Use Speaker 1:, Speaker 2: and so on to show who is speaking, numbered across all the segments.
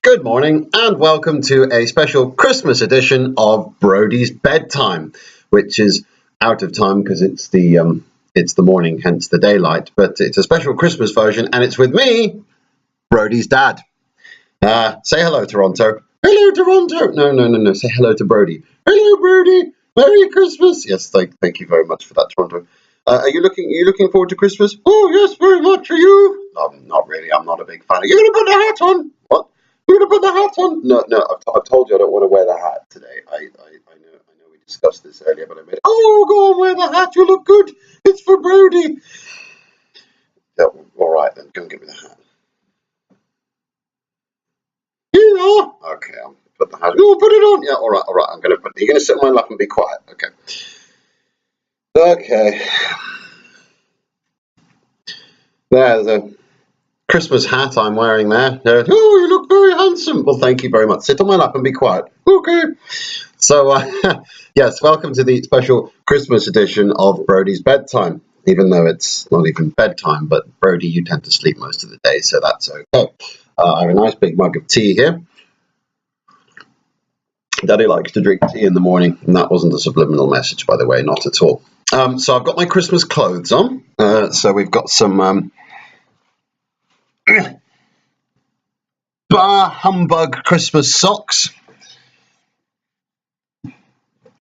Speaker 1: Good morning and welcome to a special Christmas edition of Brodie's Bedtime, which is out of time because it's the morning, hence the daylight. But it's a special Christmas version, and it's with me, Brodie's dad. Say hello, Toronto. Hello, Toronto. No. Say hello to Brodie. Hello, Brodie. Merry Christmas. Yes, thank you very much for that, Toronto. Are you looking forward to Christmas? Oh yes, very much. Are you? Not really. I'm not a big fan. Are you going to put the hat on? What? You're going to put the hat on? No. I've told you I don't want to wear the hat today. I know we discussed this earlier, but I made. Oh, go on, wear the hat. You look good. It's for Brodie. Yeah, all right then. Go and get me the hat. Here you are. Okay, I'll put the hat. Oh, put it on. Yeah, all right. I'm going to put. You're going to sit on my lap and be quiet. Okay. There's a Christmas hat I'm wearing there. Oh, you look very handsome. Well, thank you very much. Sit on my lap and be quiet. Okay. So, yes, welcome to the special Christmas edition of Brodie's Bedtime, even though it's not even bedtime, but Brodie, you tend to sleep most of the day, so that's okay. I have a nice big mug of tea here. Daddy likes to drink tea in the morning, and that wasn't a subliminal message, by the way, not at all. So I've got my Christmas clothes on. So we've got some Bah Humbug Christmas socks.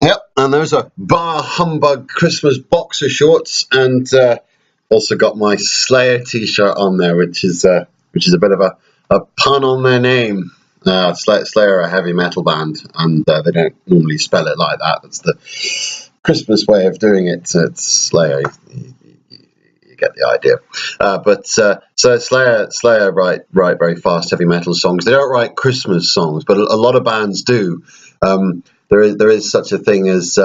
Speaker 1: Yep, and those are Bah Humbug Christmas boxer shorts, and also got my Slayer t-shirt on there, which is a bit of a pun on their name. Slayer are a heavy metal band, and they don't normally spell it like that. That's the Christmas way of doing it. It's Slayer. You get the idea. So Slayer write very fast heavy metal songs. They don't write Christmas songs, but a lot of bands do. There is such a thing as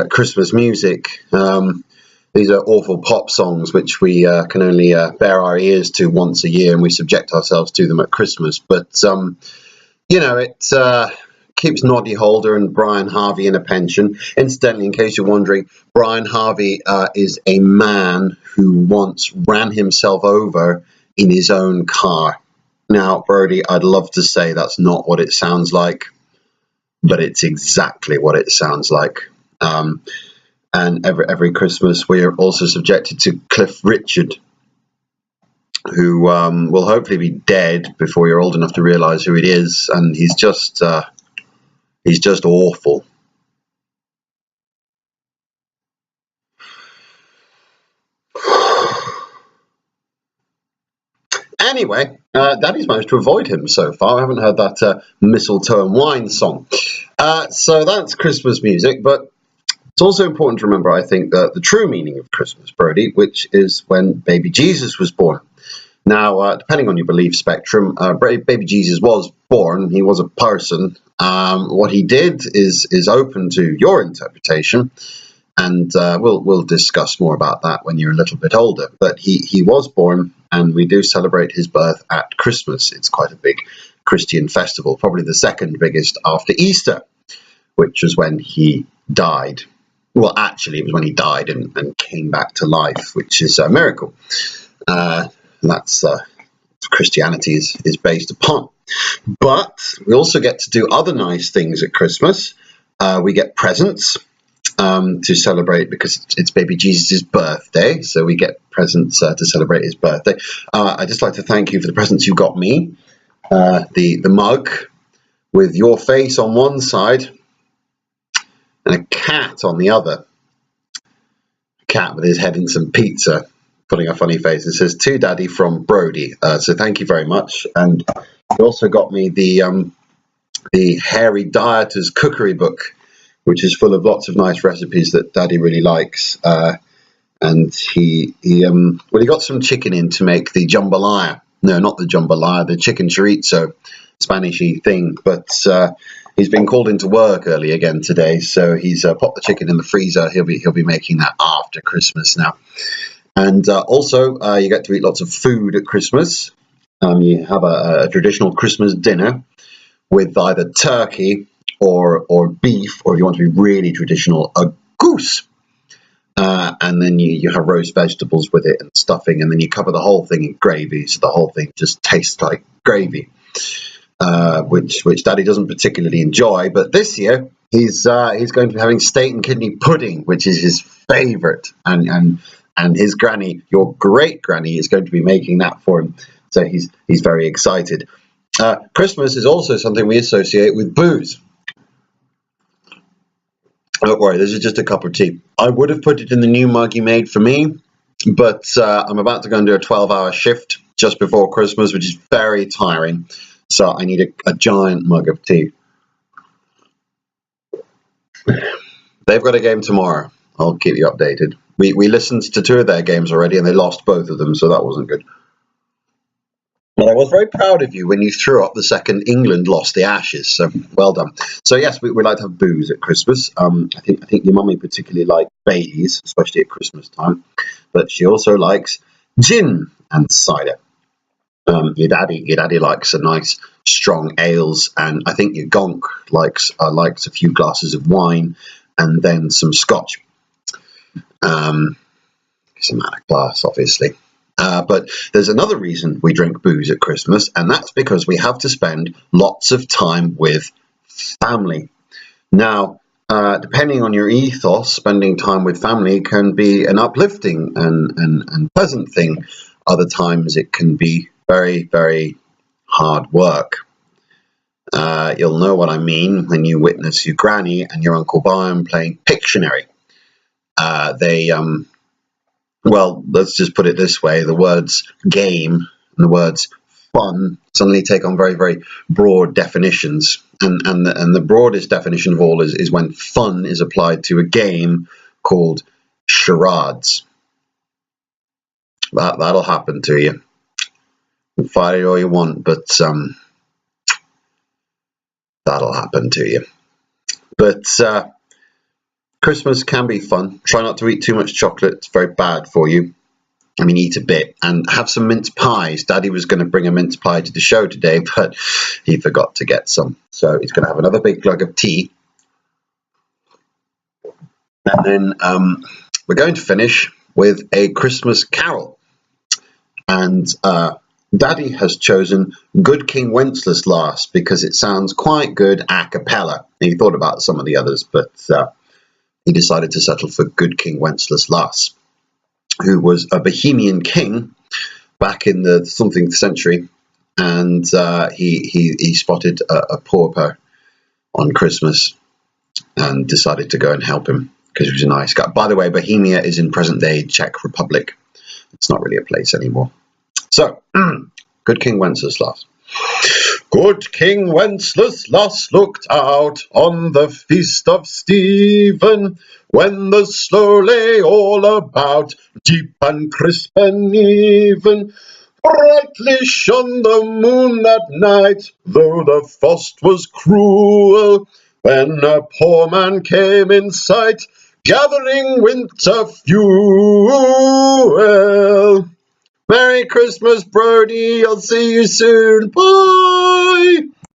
Speaker 1: Christmas music. These are awful pop songs which we can only bare our ears to once a year, and we subject ourselves to them at Christmas. But it keeps Noddy Holder and Brian Harvey in a pension. Incidentally, in case you're wondering, Brian Harvey is a man who once ran himself over in his own car. Now, Brodie, I'd love to say that's not what it sounds like, but it's exactly what it sounds like. And every Christmas, we are also subjected to Cliff Richard, who will hopefully be dead before you're old enough to realise who it is, and he's just awful. Anyway, Daddy's managed to avoid him so far. I haven't heard that mistletoe and wine song. So that's Christmas music, but it's also important to remember, I think, the true meaning of Christmas, Brodie, which is when baby Jesus was born. Now, depending on your belief spectrum, baby Jesus was born. He was a person. What he did is open to your interpretation, and we'll discuss more about that when you're a little bit older. But he was born, and we do celebrate his birth at Christmas. It's quite a big Christian festival, probably the second biggest after Easter, which was when he died. Well, actually, it was when he died and came back to life, which is a miracle. That's Christianity is based upon. But we also get to do other nice things at Christmas. We get presents to celebrate because it's baby Jesus' birthday. So we get presents to celebrate his birthday. I'd just like to thank you for the presents you got me. The mug with your face on one side and a cat on the other. A cat with his head in some pizza, putting a funny face. It says, "To Daddy from Brodie." So thank you very much. And you also got me the Hairy Dieter's cookery book, which is full of lots of nice recipes that Daddy really likes. And he got some chicken in to make the jambalaya. No, not the jambalaya, the chicken chorizo, Spanishy thing. But he's been called into work early again today, so he's popped the chicken in the freezer. He'll be making that after Christmas now. And also, you get to eat lots of food at Christmas. You have a traditional Christmas dinner with either turkey or beef, or if you want to be really traditional, a goose. And then you have roast vegetables with it and stuffing, and then you cover the whole thing in gravy, so the whole thing just tastes like gravy. which Daddy doesn't particularly enjoy. But this year he's going to be having steak and kidney pudding, which is his favourite, and his granny, your great granny, is going to be making that for him. So he's very excited. Christmas is also something we associate with booze. Don't worry, this is just a cup of tea. I would have put it in the new mug you made for me, but I'm about to go and do a 12-hour shift just before Christmas, which is very tiring. So I need a giant mug of tea. They've got a game tomorrow. I'll keep you updated. We listened to 2 of their games already, and they lost both of them, so that wasn't good. But I was very proud of you when you threw up the second England lost the Ashes. So well done. So yes, we like to have booze at Christmas. I think your mummy particularly likes Baileys, especially at Christmas time. But she also likes gin and cider. Your daddy likes a nice strong ales, and I think your gonk likes a few glasses of wine and then some scotch. It's a amount of glass, obviously. But there's another reason we drink booze at Christmas, and that's because we have to spend lots of time with family. Now, depending on your ethos, spending time with family can be an uplifting and pleasant thing. Other times it can be very, very hard work. You'll know what I mean when you witness your granny and your Uncle Brian playing Pictionary. Well, let's just put it this way. The words game and the words fun suddenly take on very, very broad definitions. And the broadest definition of all is when fun is applied to a game called charades. That'll happen to you. Fight it all you want, but that'll happen to you. But Christmas can be fun. Try not to eat too much chocolate. It's very bad for you. I mean, eat a bit and have some mince pies. Daddy was going to bring a mince pie to the show today, but he forgot to get some. So he's going to have another big glug of tea. And then we're going to finish with a Christmas carol. And Daddy has chosen Good King Wenceslas because it sounds quite good a cappella. He thought about some of the others, but he decided to settle for Good King Wenceslas, who was a Bohemian king back in the something century, and he spotted a pauper on Christmas and decided to go and help him because he was a nice guy. By the way, Bohemia is in present-day Czech Republic. It's not really a place anymore. So, Good King Wenceslas. Good King Wenceslas looked out on the feast of Stephen, when the snow lay all about, deep and crisp and even. Brightly shone the moon that night, though the frost was cruel, when a poor man came in sight, gathering winter fuel. Merry Christmas, Brodie. I'll see you soon. Bye.